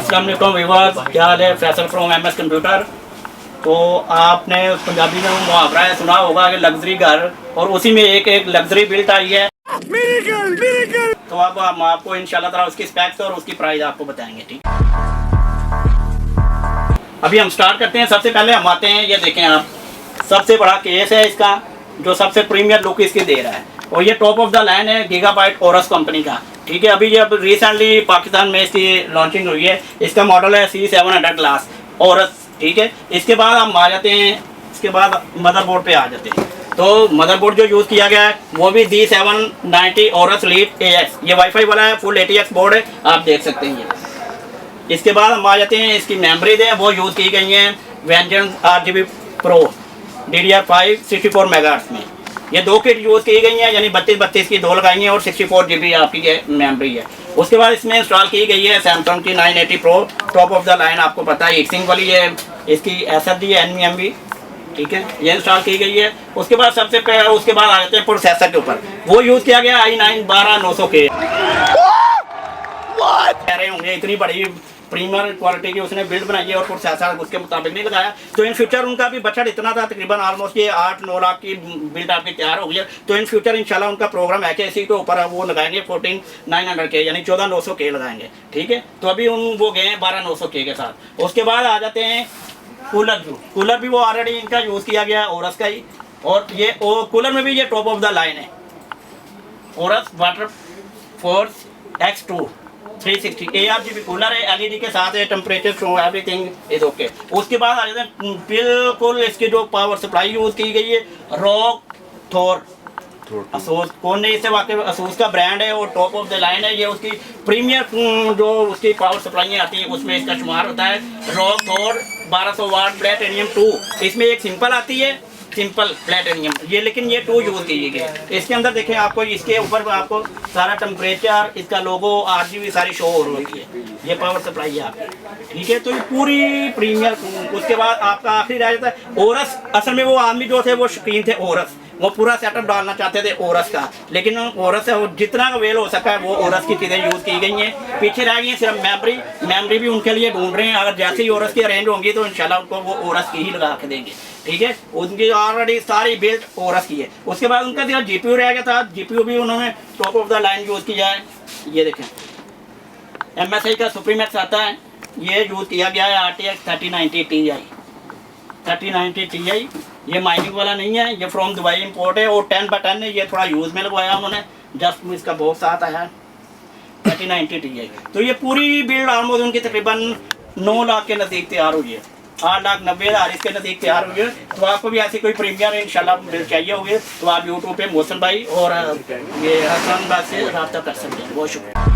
अस्सलाम वालेकुम व्यूअर्स, क्या हाल है। Faisal from MS computer. तो आपने पंजाबी में मुहावरा है सुना होगा कि लग्जरी घर, और उसी में एक लग्जरी बिल्ट आई है। तो अब हम आपको इंशाल्लाह ताला उसकी स्पेक्स और उसकी प्राइस आपको बताएंगे। ठीक, अभी हम स्टार्ट करते हैं। सबसे पहले हम आते हैं, ये देखें आप, सबसे बड़ा केस है इसका, जो सबसे प्रीमियर लुक इसकी दे रहा है, और ये टॉप ऑफ द लाइन है गीगाबाइट ओरस कंपनी का। ठीक है, अभी ये अब रिसेंटली पाकिस्तान में इसकी लॉन्चिंग हुई है। इसका मॉडल है C700 क्लास ओरस। ठीक है, इसके बाद हम आ जाते हैं, इसके बाद मदरबोर्ड पे आ जाते हैं। तो मदरबोर्ड जो यूज़ किया गया है वो भी D790 ओरस लीड AX, ये वाईफाई वाला है, फुल ATX बोर्ड है, आप देख सकते हैं। इसके बाद हम आ जाते हैं, इसकी मेमोरीज है वो यूज़ की गई हैं वेंजन RGB Pro DDR5 64 मेगाहर्ट्ज़ में। ये दो किट यूज़ की गई हैं, यानी 32 की दो लगाई हैं, और 64 GB आपकी ये मेमोरी है। उसके बाद इसमें इंस्टॉल की गई है सैमसंग की 980 Pro top of the line, आपको पता है हीट सिंक वाली है, इसकी SSD है NVMe। ठीक है, ये इंस्टॉल की गई है। उसके बाद उसके बाद आ जाते हैं प्रोसेसर के ऊपर, वो यूज़ किया गया i9 12900K। कह रहे होंगे इतनी बड़ी प्रीमियर क्वालिटी की उसने बिल्ड बनाई है और प्रोसेसर उसके मुताबिक नहीं लगाया, तो इन फ्यूचर उनका भी बजट इतना था, तकरीबन ऑलमोस्ट ये 8-9 लाख की बिल्ड आपकी तैयार हो गई है। तो इन फ्यूचर इंशाल्लाह उनका प्रोग्राम है कि इसी के ऊपर वो लगाएंगे 14900K, यानी 14900K लगाएंगे। ठीक है, तो अभी वो गए हैं 12900K के साथ। उसके बाद आ जाते हैं कूलर भी वो ऑलरेडी इनका यूज़ किया गया है ओरस का ही, और ये कूलर में भी ये टॉप ऑफ द लाइन है ORS water force X2 360 ARGB cooler है, LED के साथ है, temperature show everything is okay. उसके बाद आ जाते हैं बिल्कुल इसकी जो पावर सप्लाई यूज़ की गई है रॉक थोर असूस, कौन नहीं इससे वाकई असूस का ब्रांड है और टॉप ऑफ द लाइन है। ये उसकी प्रीमियर जो उसकी पावर सप्लाई आती है उसमें इसका शुमार होता है रॉक थोर 1200 वाट प्लेटिनियम 2। इसमें एक सिंपल आती है, सिंपल प्लेटिनियम, ये लेकिन ये 2 यूज़ की गई। इसके अंदर देखें आपको, इसके ऊपर आपको सारा टेम्परेचर, इसका लोगो, RGB सारी शो हो रही है। ये पावर सप्लाई है आपकी। ठीक है, तो ये पूरी प्रीमियर। उसके बाद आपका आखिरी रह जाता है ओरस। असल में वो आदमी जो थे वो शौकीन थे ओरस, वो पूरा सेटअप डालना चाहते थे ओरस का, लेकिन ओरस है जितना वेल हो सका है वो ओरस की चीज़ें यूज़ की गई हैं। पीछे रह गई है सिर्फ मेमोरी भी उनके लिए ढूंढ रहे हैं। अगर जैसे ही ओरस की अरेंज होंगी तो इंशाल्लाह उनको वो ओरस की ही लगा के देंगे। ठीक है, उनकी ऑलरेडी सारी बिल्ड ओरस की है। उसके बाद उनका सिर्फ GPU रह गया था, GPU भी उन्होंने top of the line use किया है। ये देखें MSI का सुप्रीमैक्स आता है, ये यूज़ किया गया है RTX 3090 Ti। ये माइनिंग वाला नहीं है, ये फ्रॉम दुबई इंपोर्ट है, और 10/10 है। ये थोड़ा यूज़ में लगवाया उन्होंने, जस्ट इसका बॉक्स साथ आया है 3090 Ti। तो ये पूरी बिल्ड ऑलमोस्ट उनकी तकरीबन 9 लाख के नज़दीक तैयार हुई है, 8,90,000 इसके नज़दीक तैयार हुई है। तो आपको भी ऐसी कोई प्रीमियर इंशाल्लाह बिल्ड चाहिए होगी तो आप यूट्यूब पे मोहसिन भाई और ये हसन भाई से रब्ता कर सकते हैं। बहुत शुक्रिया।